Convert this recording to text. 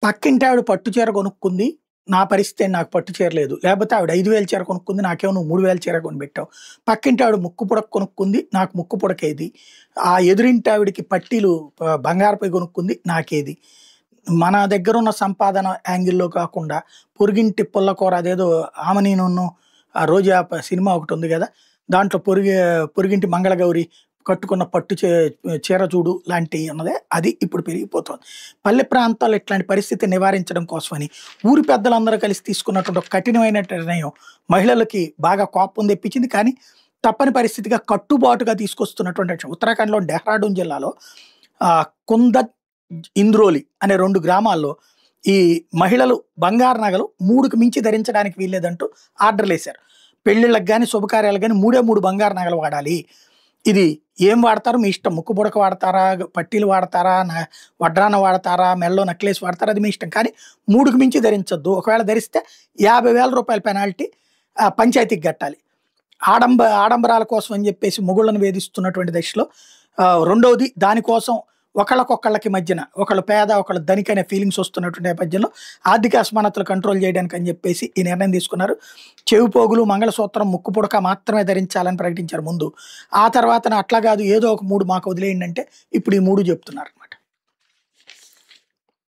పక్కింటి ఆవిడ పట్టు చీర కొనుక్కుంది. నా పరిస్థితి ఏంటి, నాకు పట్టు చీర లేదు. లేపోతే ఆవిడ 5,000 చీర కొనుక్కుంది. నాకేమో నువ్వు 3,000 చీర కొనిపెట్టావు. పక్కింటి ఆవిడ ముక్కు పుడక కొనుక్కుంది. నాకు ముక్కు పుడకేది. ఆ ఎదురింటి ఆవిడకి పట్టీలు బంగారపుయి కొనుక్కుంది. నాకేది? మన దగ్గరున్న సంపాదన యాంగిల్‌లో కాకుండా పొరుగింటి పుల్లకూర అదేదో 'ఆమనీనును' ఆ 'రోజా' సినిమా ఒకటుంది గదా! దాంట్లో పొరుగింటి మంగళగౌరి కట్టుకున్న పట్టు చీర చూడు లాంటియి ఉన్నదే అది ఇప్పుడు పెరిగిపోతోంది. పల్లె ప్రాంతాల్లో ఇట్లాంటి పరిస్థితి నివారించడం కోసమని ఊరి పెద్దలందరూ కలిసి తీసుకున్నటువంటి ఒక కఠినమైన నిర్ణయం మహిళలకి బాగా కోపం తెప్పించింది. కానీ తప్పని పరిస్థితిగా కట్టుబాటుగా తీసుకొస్తున్నటువంటి విషయం. ఉత్తరాఖండ్‌లోని డెహ్రాడూన్ జిల్లాలో కుందన్, ఇంద్రోలి అనే 2 గ్రామాల్లో ఈ మహిళలు బంగారు నగలు 3కి మించి ధరించడానికి వీల్లేదంటూ ఆర్డర్‌లేశారు. పెళ్ళిళ్ళకి గాని, శుభకార్యాలకు గాని 3 బంగారు నగలు వాడాలి. ఇది ఏం వాడతారో మీ ఇష్టం. ముక్కు పుడక వాడతారా? పట్టీలు వాడతారా? వడ్రాన వాడతారా? మెడలో నెక్లెస్ వాడతారా? అది మీ ఇష్టం. కానీ 3కి మించి ధరించొద్దు. ఒకవేళ ధరిస్తే రూ. 50,000 పెనాల్టీ పంచాయతీకి కట్టాలి. ఆడంబరాల కోసం అని చెప్పేసి మొగుళ్ళను వేధిస్తున్నటువంటి దశలో రెండోది దానికోసం ఒకళ్ళకొకళ్ళకి మధ్యన ఒకళ్ళు పేద, ఒకళ్ళు ధనిక అనే ఫీలింగ్స్ వస్తున్నటువంటి నేపథ్యంలో ఆర్థిక అసమానతలు కంట్రోల్ చేయడానికి అని చెప్పేసి ఈ నిర్ణయం తీసుకున్నారు. చెవిపోగులు, మంగళసూత్రం, ముక్కు పుడక మాత్రమే ధరించాలని ప్రకటించారు ముందు. ఆ తర్వాతన అట్లా కాదు ఏదో ఒక 3 మాకు వదిలేయండి అంటే ఇప్పుడు ఈ 3 చెప్తున్నారనమాట.